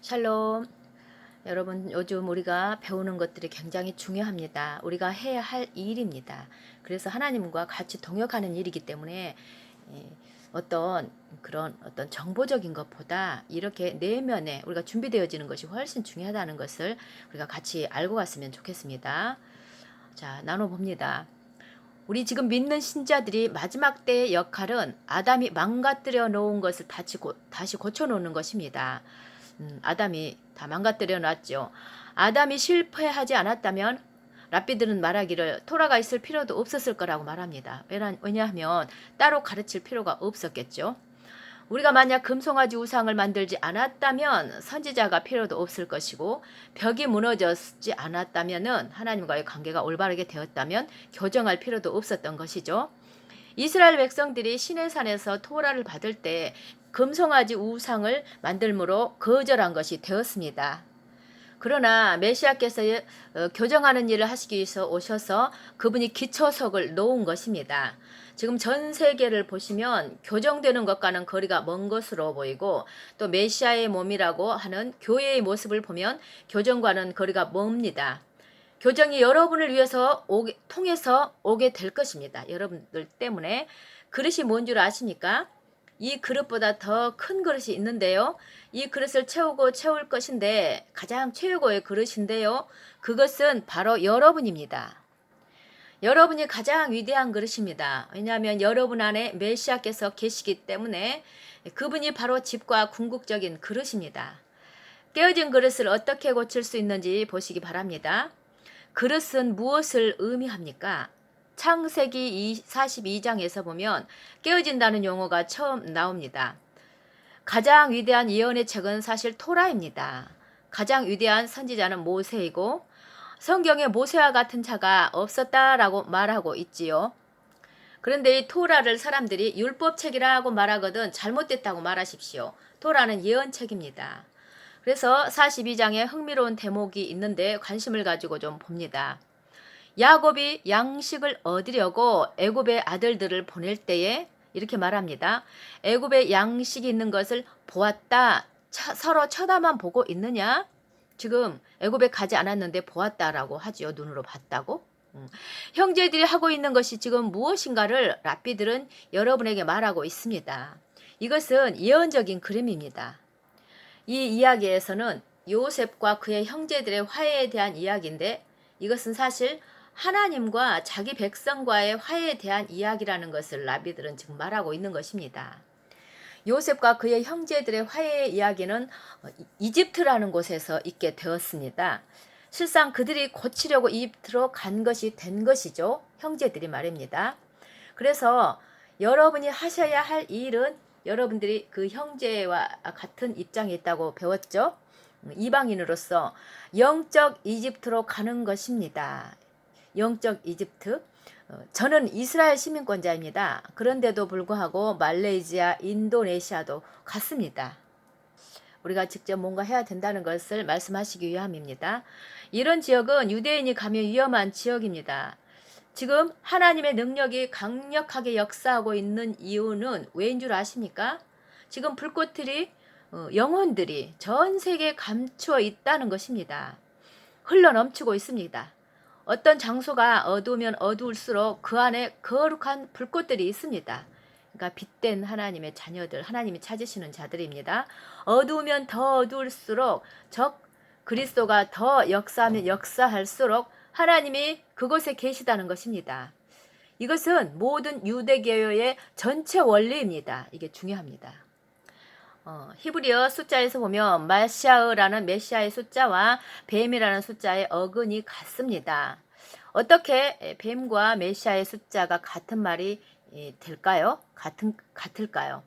샬롬. 여러분, 요즘 우리가 배우는 것들이 굉장히 중요합니다. 우리가 해야 할 일입니다. 그래서 하나님과 같이 동역하는 일이기 때문에 어떤 정보적인 것보다 이렇게 내면에 우리가 준비되어지는 것이 훨씬 중요하다는 것을 우리가 같이 알고 갔으면 좋겠습니다. 자, 나눠봅니다. 우리 지금 믿는 신자들이 마지막 때의 역할은 아담이 망가뜨려 놓은 것을 다시 고쳐놓는 것입니다. 아담이 다 망가뜨려 놨죠. 아담이 실패하지 않았다면 랍비들은 말하기를 토라가 있을 필요도 없었을 거라고 말합니다. 왜냐하면 따로 가르칠 필요가 없었겠죠. 우리가 만약 금송아지 우상을 만들지 않았다면 선지자가 필요도 없을 것이고, 벽이 무너졌지 않았다면 하나님과의 관계가 올바르게 되었다면 교정할 필요도 없었던 것이죠. 이스라엘 백성들이 시내산에서 토라를 받을 때 금송아지 우상을 만들므로 거절한 것이 되었습니다. 그러나 메시아께서 교정하는 일을 하시기 위해서 오셔서 그분이 기초석을 놓은 것입니다. 지금 전 세계를 보시면 교정되는 것과는 거리가 먼 것으로 보이고, 또 메시아의 몸이라고 하는 교회의 모습을 보면 교정과는 거리가 멉니다. 교정이 여러분을 위해서 통해서 오게 될 것입니다. 여러분들 때문에. 그릇이 뭔 줄 아십니까? 이 그릇보다 더 큰 그릇이 있는데요. 이 그릇을 채울 것인데, 가장 최고의 그릇인데요. 그것은 바로 여러분입니다. 여러분이 가장 위대한 그릇입니다. 왜냐하면 여러분 안에 메시아께서 계시기 때문에 그분이 바로 집과 궁극적인 그릇입니다. 깨어진 그릇을 어떻게 고칠 수 있는지 보시기 바랍니다. 그릇은 무엇을 의미합니까? 창세기 42장에서 보면 깨어진다는 용어가 처음 나옵니다. 가장 위대한 예언의 책은 사실 토라입니다. 가장 위대한 선지자는 모세이고, 성경에 모세와 같은 자가 없었다라고 말하고 있지요. 그런데 이 토라를 사람들이 율법책이라고 말하거든 잘못됐다고 말하십시오. 토라는 예언책입니다. 그래서 42장에 흥미로운 대목이 있는데 관심을 가지고 좀 봅니다. 야곱이 양식을 얻으려고 애굽의 아들들을 보낼 때에 이렇게 말합니다. 애굽에 양식이 있는 것을 보았다. 서로 쳐다만 보고 있느냐? 지금 애굽에 가지 않았는데 보았다라고 하지요. 눈으로 봤다고. 형제들이 하고 있는 것이 지금 무엇인가를 랍비들은 여러분에게 말하고 있습니다. 이것은 예언적인 그림입니다. 이 이야기에서는 요셉과 그의 형제들의 화해에 대한 이야기인데, 이것은 사실 하나님과 자기 백성과의 화해에 대한 이야기라는 것을 랍비들은 지금 말하고 있는 것입니다. 요셉과 그의 형제들의 화해의 이야기는 이집트라는 곳에서 있게 되었습니다. 실상 그들이 고치려고 이집트로 간 것이 된 것이죠. 형제들이 말입니다. 그래서 여러분이 하셔야 할 일은, 여러분들이 그 형제와 같은 입장에 있다고 배웠죠. 이방인으로서 영적 이집트로 가는 것입니다. 영적 이집트. 저는 이스라엘 시민권자입니다. 그런데도 불구하고 말레이시아, 인도네시아도 갔습니다. 우리가 직접 뭔가 해야 된다는 것을 말씀하시기 위함입니다. 이런 지역은 유대인이 가면 위험한 지역입니다. 지금 하나님의 능력이 강력하게 역사하고 있는 이유는 왜인 줄 아십니까? 지금 불꽃들이 영혼들이 전 세계에 감추어 있다는 것입니다. 흘러넘치고 있습니다. 어떤 장소가 어두우면 어두울수록 그 안에 거룩한 불꽃들이 있습니다. 그러니까 빛된 하나님의 자녀들, 하나님이 찾으시는 자들입니다. 어두우면 더 어두울수록, 그리스도가 더 역사하면 역사할수록 하나님이 그곳에 계시다는 것입니다. 이것은 모든 유대교의 전체 원리입니다. 이게 중요합니다. 히브리어 숫자에서 보면 메시아의 숫자와 뱀이라는 숫자의 어근이 같습니다. 어떻게 뱀과 메시아의 숫자가 같은 말이 될까요? 같을까요?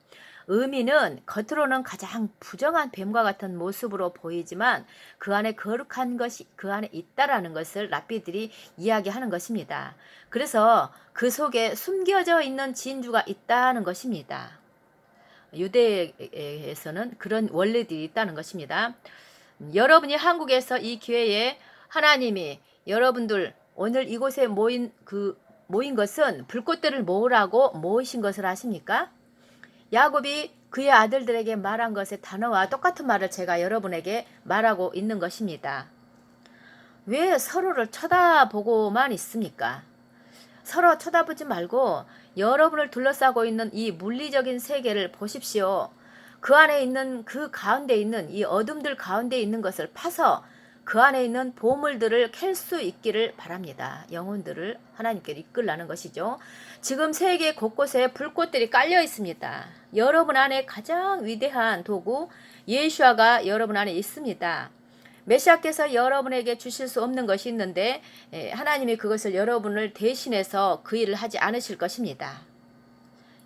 의미는 겉으로는 가장 부정한 뱀과 같은 모습으로 보이지만 그 안에 거룩한 것이 그 안에 있다라는 것을 랍비들이 이야기하는 것입니다. 그래서 그 속에 숨겨져 있는 진주가 있다는 것입니다. 유대에서는 그런 원리들이 있다는 것입니다. 여러분이 한국에서 이 기회에 하나님이 여러분들 오늘 이곳에 모인 것은 불꽃들을 모으라고 모으신 것을 아십니까? 야곱이 그의 아들들에게 말한 것의 단어와 똑같은 말을 제가 여러분에게 말하고 있는 것입니다. 왜 서로를 쳐다보고만 있습니까? 서로 쳐다보지 말고 여러분을 둘러싸고 있는 이 물리적인 세계를 보십시오. 그 안에 있는, 그 가운데 있는 이 어둠들 가운데 있는 것을 파서 그 안에 있는 보물들을 캘 수 있기를 바랍니다. 영혼들을 하나님께로 이끌라는 것이죠. 지금 세계 곳곳에 불꽃들이 깔려 있습니다. 여러분 안에 가장 위대한 도구 예수아가 여러분 안에 있습니다. 메시아께서 여러분에게 주실 수 없는 것이 있는데 하나님이 그것을 여러분을 대신해서 그 일을 하지 않으실 것입니다.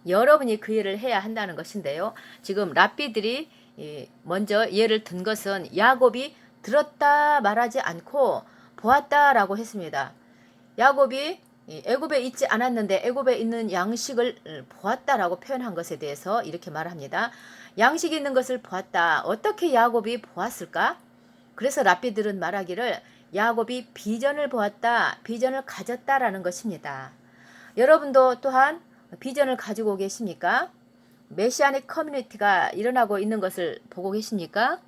여러분이 그 일을 해야 한다는 것인데요. 지금 랍비들이 먼저 예를 든 것은 야곱이 들었다 말하지 않고 보았다라고 했습니다. 야곱이 애굽에 있지 않았는데 애굽에 있는 양식을 보았다라고 표현한 것에 대해서 이렇게 말합니다. 양식이 있는 것을 보았다. 어떻게 야곱이 보았을까? 그래서 랍비들은 말하기를 야곱이 비전을 보았다, 비전을 가졌다라는 것입니다. 여러분도 또한 비전을 가지고 계십니까? 메시아닉 커뮤니티가 일어나고 있는 것을 보고 계십니까?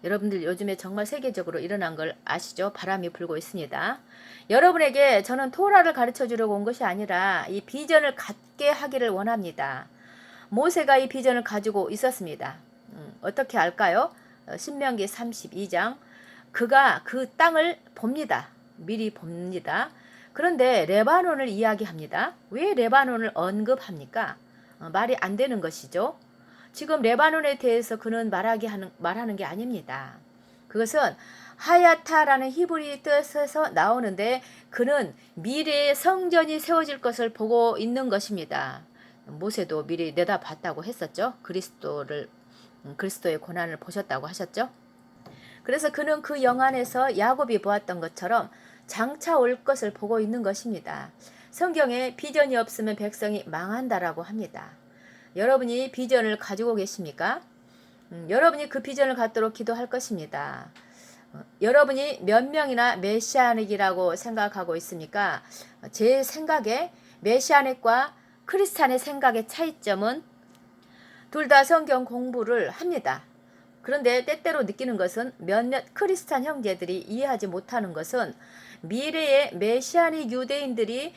여러분들 요즘에 정말 세계적으로 일어난 걸 아시죠? 바람이 불고 있습니다. 여러분에게 저는 토라를 가르쳐 주려고 온 것이 아니라 이 비전을 갖게 하기를 원합니다. 모세가 이 비전을 가지고 있었습니다. 어떻게 알까요? 신명기 32장. 그가 그 땅을 봅니다. 미리 봅니다. 그런데 레바논을 이야기합니다. 왜 레바논을 언급합니까? 말이 안 되는 것이죠. 지금 레바논에 대해서 그는 말하는 게 아닙니다. 그것은 하야타라는 히브리 뜻에서 나오는데 그는 미래의 성전이 세워질 것을 보고 있는 것입니다. 모세도 미리 내다봤다고 했었죠. 그리스도의 고난을 보셨다고 하셨죠. 그래서 그는 그 영안에서 야곱이 보았던 것처럼 장차 올 것을 보고 있는 것입니다. 성경에 비전이 없으면 백성이 망한다라고 합니다. 여러분이 비전을 가지고 계십니까? 여러분이 그 비전을 갖도록 기도할 것입니다. 여러분이 몇 명이나 메시아닉이라고 생각하고 있습니까? 제 생각에 메시아닉과 크리스찬의 생각의 차이점은 둘 다 성경 공부를 합니다. 그런데 때때로 느끼는 것은 몇몇 크리스찬 형제들이 이해하지 못하는 것은 미래의 메시아닉 유대인들이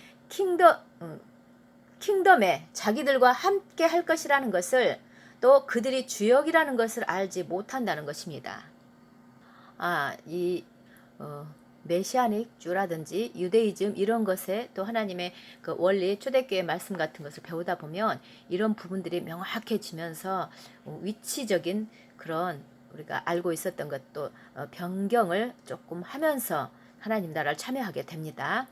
킹덤에 자기들과 함께 할 것이라는 것을 또 그들이 주역이라는 것을 알지 못한다는 것입니다. 메시아닉 주라든지 유대이즘 이런 것에 또 하나님의 그 원리 초대교회 말씀 같은 것을 배우다 보면 이런 부분들이 명확해지면서 위치적인 그런 우리가 알고 있었던 것도 변경을 조금 하면서 하나님 나라를 참여하게 됩니다.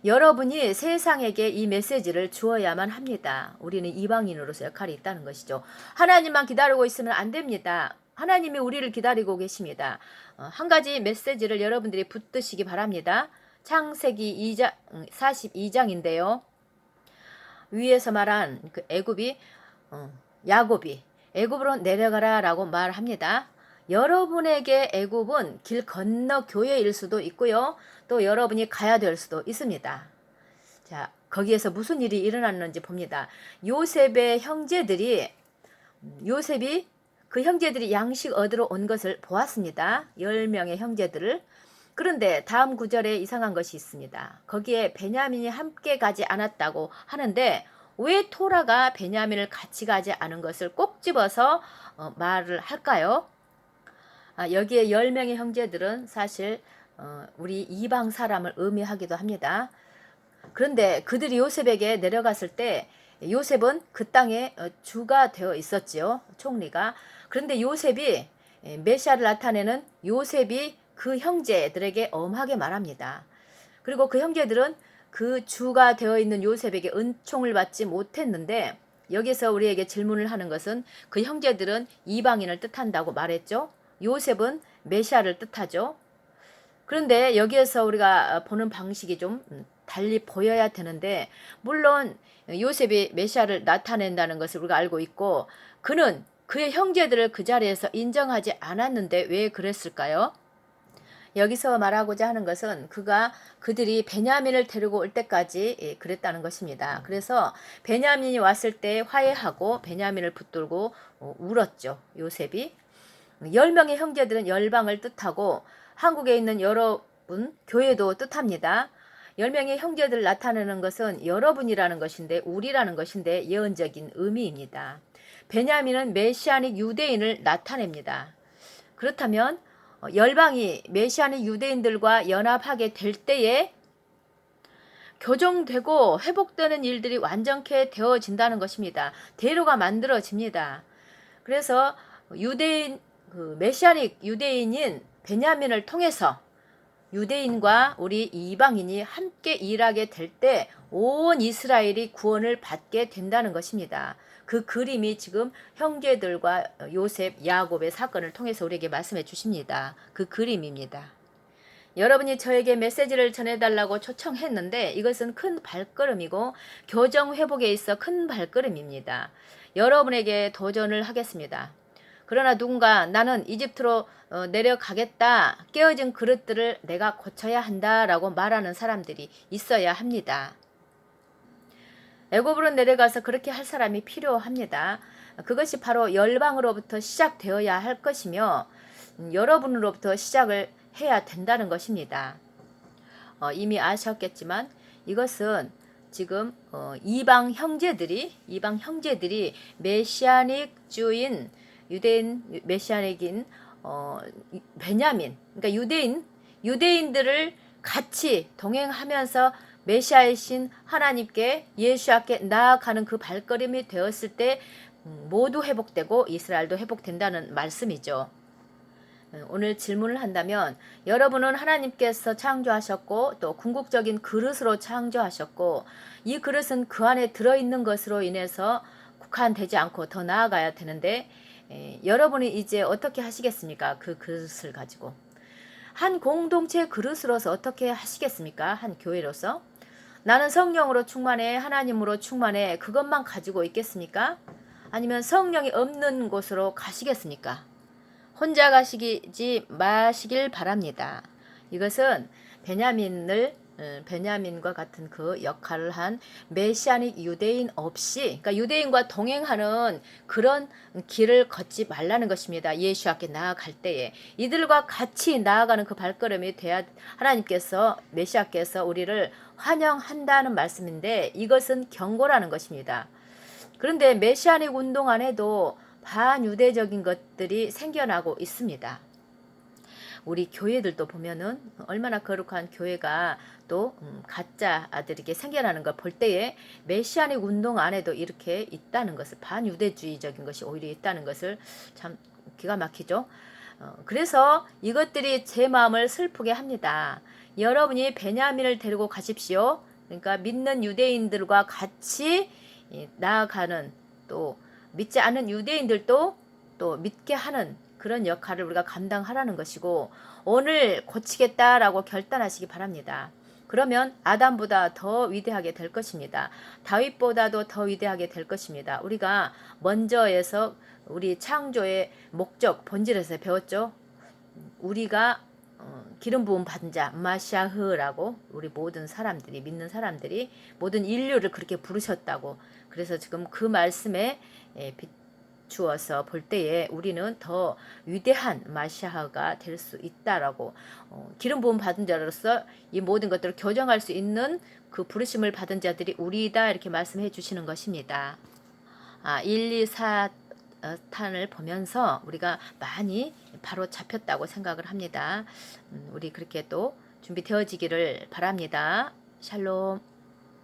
여러분이 세상에게 이 메시지를 주어야만 합니다. 우리는 이방인으로서 역할이 있다는 것이죠. 하나님만 기다리고 있으면 안 됩니다. 하나님이 우리를 기다리고 계십니다. 한 가지 메시지를 여러분들이 붙드시기 바랍니다. 창세기 42장인데요. 위에서 말한 그 야곱이 애굽으로 내려가라 라고 말합니다. 여러분에게 애굽은 길 건너 교회일 수도 있고요. 또 여러분이 가야 될 수도 있습니다. 자, 거기에서 무슨 일이 일어났는지 봅니다. 요셉이 그 형제들이 양식 얻으러 온 것을 보았습니다. 10명의 형제들을. 그런데 다음 구절에 이상한 것이 있습니다. 거기에 베냐민이 함께 가지 않았다고 하는데 왜 토라가 베냐민을 같이 가지 않은 것을 꼭 집어서 말을 할까요? 여기에 10명의 형제들은 사실 우리 이방 사람을 의미하기도 합니다. 그런데 그들이 요셉에게 내려갔을 때 요셉은 그 땅에 주가 되어 있었지요. 총리가. 그런데 요셉이 메시아를 나타내는 요셉이 그 형제들에게 엄하게 말합니다. 그리고 그 형제들은 그 주가 되어 있는 요셉에게 은총을 받지 못했는데 여기서 우리에게 질문을 하는 것은 그 형제들은 이방인을 뜻한다고 말했죠. 요셉은 메시아를 뜻하죠. 그런데 여기에서 우리가 보는 방식이 좀 달리 보여야 되는데 물론 요셉이 메시아를 나타낸다는 것을 우리가 알고 있고 그는 그의 형제들을 그 자리에서 인정하지 않았는데 왜 그랬을까요? 여기서 말하고자 하는 것은 그들이 베냐민을 데리고 올 때까지 그랬다는 것입니다. 그래서 베냐민이 왔을 때 화해하고 베냐민을 붙들고 울었죠. 요셉이. 10명의 형제들은 열방을 뜻하고 한국에 있는 여러분 교회도 뜻합니다. 10명의 형제들 나타내는 것은 여러분이라는 것인데 우리라는 것인데 예언적인 의미입니다. 베냐민은 메시아닉 유대인을 나타냅니다. 그렇다면 열방이 메시아닉 유대인들과 연합하게 될 때에 교정되고 회복되는 일들이 완전케 되어진다는 것입니다. 대로가 만들어집니다. 그래서 유대인 메시아닉 유대인인 베냐민을 통해서 유대인과 우리 이방인이 함께 일하게 될 때 온 이스라엘이 구원을 받게 된다는 것입니다. 그 그림이 지금 형제들과 요셉, 야곱의 사건을 통해서 우리에게 말씀해 주십니다. 그 그림입니다. 여러분이 저에게 메시지를 전해달라고 초청했는데 이것은 큰 발걸음이고 교정 회복에 있어 큰 발걸음입니다. 여러분에게 도전을 하겠습니다. 그러나 누군가 나는 이집트로 내려가겠다. 깨어진 그릇들을 내가 고쳐야 한다라고 말하는 사람들이 있어야 합니다. 애굽으로 내려가서 그렇게 할 사람이 필요합니다. 그것이 바로 열방으로부터 시작되어야 할 것이며 여러분으로부터 시작을 해야 된다는 것입니다. 이미 아셨겠지만 이것은 지금 이방 형제들이 메시아닉 주인 유대인 메시아닉인 베냐민 그러니까 유대인들을 같이 동행하면서 메시아이신 하나님께 예수님께 나아가는 그 발걸음이 되었을 때 모두 회복되고 이스라엘도 회복된다는 말씀이죠. 오늘 질문을 한다면 여러분은 하나님께서 창조하셨고 또 궁극적인 그릇으로 창조하셨고 이 그릇은 그 안에 들어있는 것으로 인해서 국한되지 않고 더 나아가야 되는데 여러분이 이제 어떻게 하시겠습니까? 그 그릇을 가지고 한 공동체 그릇으로서 어떻게 하시겠습니까? 한 교회로서 나는 성령으로 충만해 하나님으로 충만해 그것만 가지고 있겠습니까? 아니면 성령이 없는 곳으로 가시겠습니까? 혼자 가시지 마시길 바랍니다. 이것은 베냐민과 같은 그 역할을 한 메시아닉 유대인 없이 그러니까 유대인과 동행하는 그런 길을 걷지 말라는 것입니다. 예수 앞에 나아갈 때에 이들과 같이 나아가는 그 발걸음이 돼야 하나님께서 메시아께서 우리를 환영한다는 말씀인데 이것은 경고라는 것입니다. 그런데 메시아닉 운동 안에도 반유대적인 것들이 생겨나고 있습니다. 우리 교회들도 보면은 얼마나 거룩한 교회가 또 가짜 아들에게 생겨나는 걸 볼 때에 메시아닉 운동 안에도 이렇게 있다는 것을 반유대주의적인 것이 오히려 있다는 것을 참 기가 막히죠. 그래서 이것들이 제 마음을 슬프게 합니다. 여러분이 베냐민을 데리고 가십시오. 그러니까 믿는 유대인들과 같이 나아가는 또 믿지 않은 유대인들도 또 믿게 하는 그런 역할을 우리가 감당하라는 것이고 오늘 고치겠다라고 결단하시기 바랍니다. 그러면 아담보다 더 위대하게 될 것입니다. 다윗보다도 더 위대하게 될 것입니다. 우리가 먼저에서 우리 창조의 목적 본질에서 배웠죠. 우리가 기름 부음 받은 자 마샤흐라고 우리 모든 사람들이 믿는 사람들이 모든 인류를 그렇게 부르셨다고. 그래서 지금 그 말씀에 주어서 볼 때에 우리는 더 위대한 마시아가 될 수 있다라고 기름 부음 받은 자로서 이 모든 것들을 교정할 수 있는 그 부르심을 받은 자들이 우리다 이렇게 말씀해 주시는 것입니다. 1, 2, 4탄을 보면서 우리가 많이 바로 잡혔다고 생각을 합니다. 우리 그렇게 또 준비되어지기를 바랍니다. 샬롬.